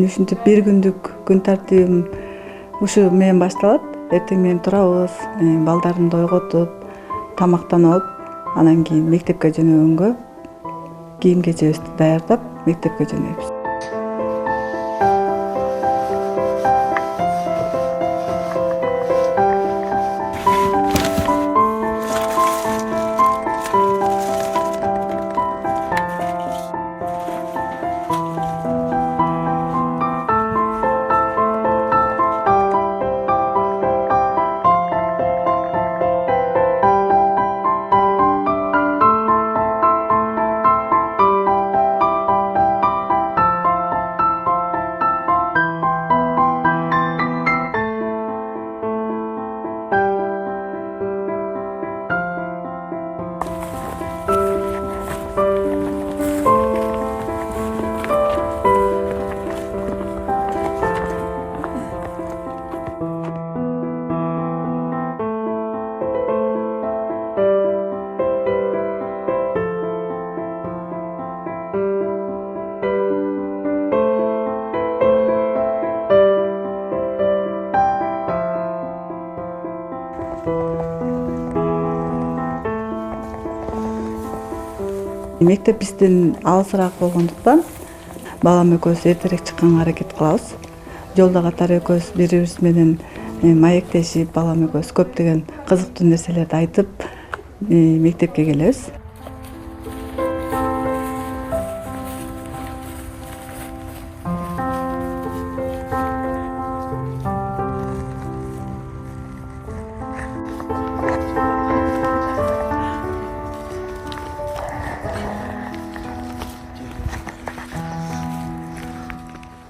ушинтип бир күндүк күн тартибим ушу менен башталат. Эртең менен турабыз, балдарымды ойготуп, тамактанып алып, анан кийин мектепке жөнөгөнгө кийим кечебизди даярдап мектепке жөнөйбүз. Мектеп бизден алысыраак болгондуктан балам экөөбүз эртерээк чыкканга аракет кылабыз. Жолдо катары экөөбүз бири-бирибиз менен маектешип, балам экөөбүз көптөгөн кызыктуу нерселерди айтып, мектепке келебиз.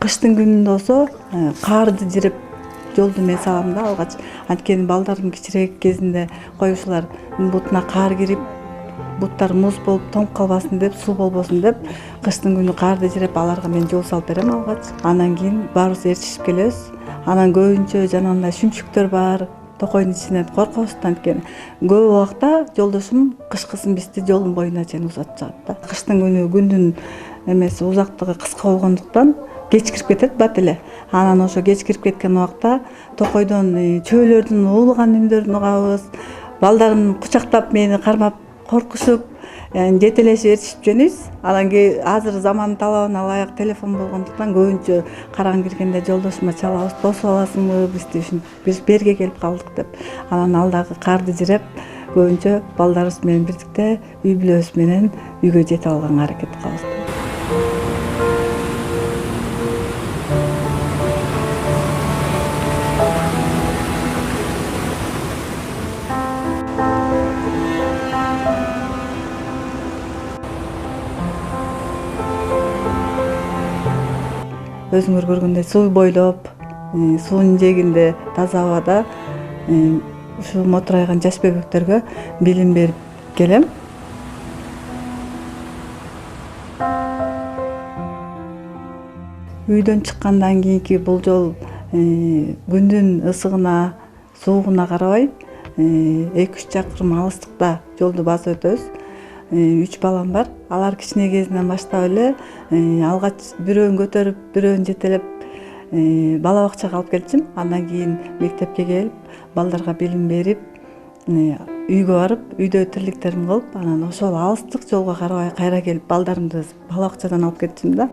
Кыштын күнүндө болсо каарды жиреп жолду мен салам да алгач. Анткени балдарым кичирээк кезинде коюшулар бутуна каар кирип, буттар муз болуп тоңуп калбасын деп, суу болбосун деп, кыштын күнү каарды жиреп аларга мен жол салып берем алгач. Анан кийин баарыбыз ээрчишип келебиз. Анан көбүнчө жанагындай шүмчүктөр бар, токойдун ичинен коркобуз анткени көп убакта жолдошум кышкысын бизди жолдун боюна чейин узатып чыгат да. Кыштын күнү күндүн эмеси узактыгы кыска болгондуктан кеч кирип кетет бат эле. Анан ошо кеч кирип кеткен убакта токойдон чөөлөрдүн уулган үндөрүн угабыз. Балдарым кучактап мени кармап коркушуп, жетелешип ээрчишип жөнөйбүз. Анан азыр замандын талабына ылайык телефон болгондуктан көбүнчө караң киргенде жолдошума чалабыз, тосуп аласыңбы бизди, биз берге келип калдык деп. Анан ал дагы карды жиреп, көбүнчө балдарыбыз менен бирдикте үй бүлөбүз менен үйгө жете алганга аракет кылабыз. Өзүңөр көргөндөй суу бойлоп, суунун жээгинде таза абада ушу мотурайган жаш бебектерге билим берип келем. Үйдөн чыккандан кийинки болжол күндүн ысыгына, суугуна карабай 2-3 чакырым алыстыкта жолду басып өтөбүз. 3 балам бар. Алар кичине кезинен баштап эле алгач бирөөнү көтөрүп, бирөөнү жетелеп бала бакчага алып келчүм. Андан кийин мектепке келип, балдарга билим берип, үйгө барып, үйдө тирликтерин кылып, анан ошол алыстык жолго карабай кайра келип балдарымды бала бакчадан алып кетчүм да.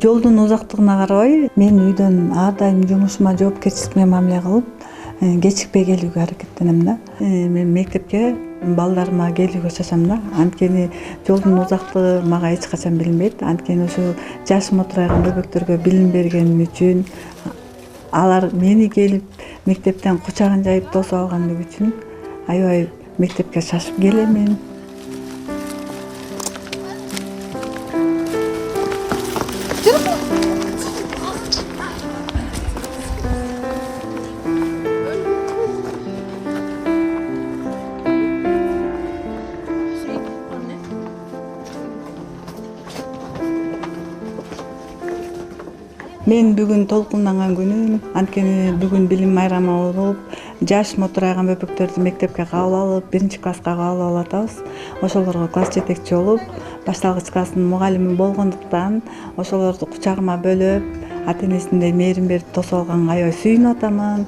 Жолдун узактыгына карабай, мен үйдөн ар дайым жумушума жоопкерчилик менен мамиле кылып, кечикпей келүүгө аракеттенем да. Мен мектепке балдарыма келүүгө чачам да. Анткени жолдун узактыгы мага эч качан билинбейт. Анткени ошо жаш мотурайган бөбөктөргө билим бергеним үчүн, алар мени келип мектептен кучагын жайып тосуп алгандыгы үчүн аябай мектепке шашып келемин. Мен бүгүн толкунданган күнүм, анткени бүгүн билим майрамы болуп, жаш мотурайган бөбөктөрдү мектепке кабыл алып, 1-класска кабыл алып атабыз. Ошолорго класс жетекчи болуп, башталгыч класстын мугалими болгондуктан ошолорду кучагыма бөлөп, ата-энесиндей мээрим берип тосуп алганга аябай сүйүнүп атамын.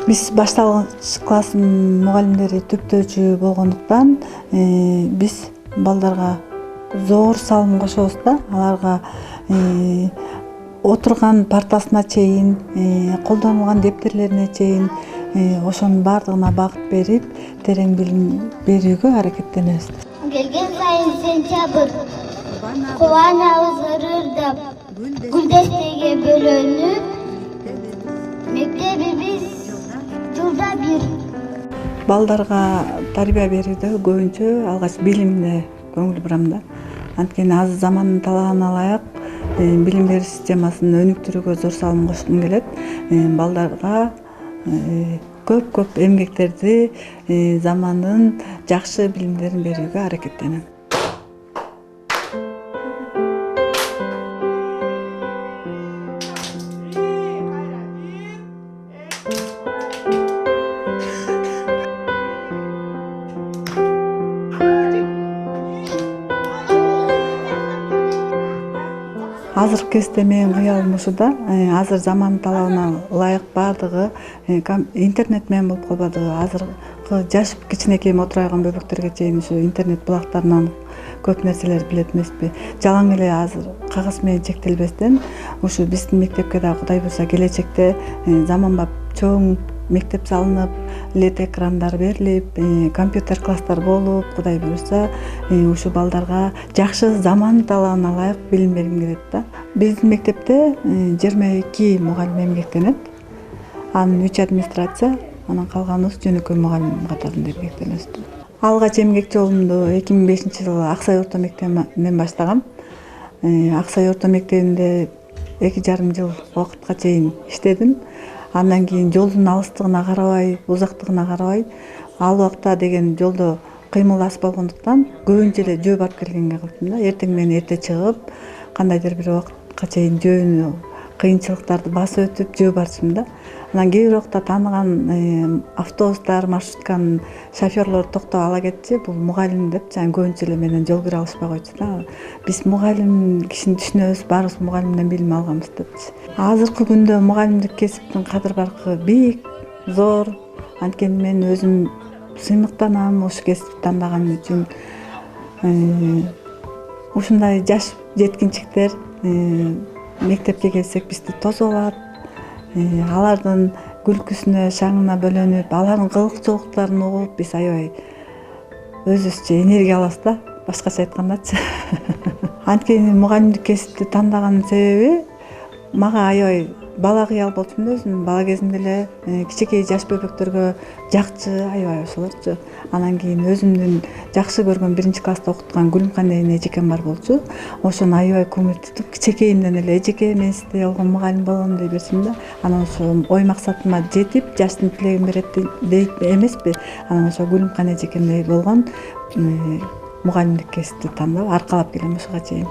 Биз башталгыч класстын мугалимдери түптөөчү болгондуктан биз балдарга зор салым кошобуз да. Аларга отурган партасына чейин, колдонулган дептерлерине чейин ошонун баардыгына багыт берип, терең билим берүүгө аракеттенебиз. Келген сайын сентябрь, кубанабыз ырырдап, гүлдестеге бөлөнүп, мектебибиз жылда бир. Балдарга тарбия берүүдө көбүнчө алгач билимге көңүл бурам да. Анткени азыр замандын талабына ылайык билим берүү системасын өнүктүрүүгө зор салым кошкум келет. Балдарга көп эмгектерди, замандын жакшы билимдерин берүүгө аракеттенем. Азыркы кезде менин кыялым ушу да. Азыр замандын талабына ылайык баардыгы интернет менен болуп калбадыбы. Азыркы жаш кичинекей мотурайган бөбөктөргө чейин ушу интернет булактарынан көп нерселерди билет эмеспи. Жалаң эле азыр кагаз менен чектелбестен, ушу биздин мектепке да Кудай буйрса келечекте заманбап чоң мектеп салынып, LED экрандар берилип, компьютер класстар болуп, Кудай буйрса, ушу балдарга жакшы заман талабына ылайык билим бергим келет да. Биздин мектепте 22 мугалим эмгектенет. Анын 3 администрация, анан калганыбыз жөнөкөй мугалим катарында эмгектенебиз. Алгач эмгек жолумду 2005-жылы Аксай орто мектебинен баштагам. Аксай орто мектебинде 2,5 жыл убакытка чейин иштедим. Андан кийин жолдун алыстыгына карабай, узактыгына карабай, ал убакта деген жолдо кыймыл аз болгондуктан көбүнчө эле жөө барып келгенге кылдым да. Эртең менен эрте чыгып, кандайдыр бир убакытка чейин жөөнү кыйынчылыктарды басып өтүп жөө барчумун да. Анан кээ бир убакта тааныган автобустар, маршрутканын шофёрлору токтоп ала кетчи, бул мугалим деп, жана көбүнчө эле менен жол кире алышпай койчу да. Биз мугалим кишини түшүнөбүз, баарыбыз мугалимден билим алганбыз депчи. Азыркы күндө мугалимдик кесиптин кадыр баркы бийик, зор. Анткени мен өзүм сыймыктанам ушу кесипти тандаганым үчүн. Ушундай жаш жеткинчиктер мектепке келсек бизди тосуп алат. Алардын күлкүсүнө, шаңына бөлөнүп, алардын кылыкчылыктарын угуп, биз аябай өзүбүзчө энергия алабыз да, башкача айткандачы. Анткени мугалимдик кесипти тандаганын себеби мага аябай бала кыял болчумун да өзүм. Бала кезимде эле кичинекей жаш бөбөктөргө жакчы, аябай ошолорчу. Анан кийин өзүмдүн жакшы көргөн 1-класста окуткан Гүлүмкан деген эжекем бар болчу. Ошону аябай көңүл тутуп, кичинекейимден эле эжеке мен сиздей болгон мугалим болом дей берсем да. Анан ошо ой максатыма жетип, жаштын тилегин берет дейт эмеспи. Анан ошо Гүлүмкан эжекемдей болгон мугалимдик кесипти тандап, аркалап келем ушуга чейин.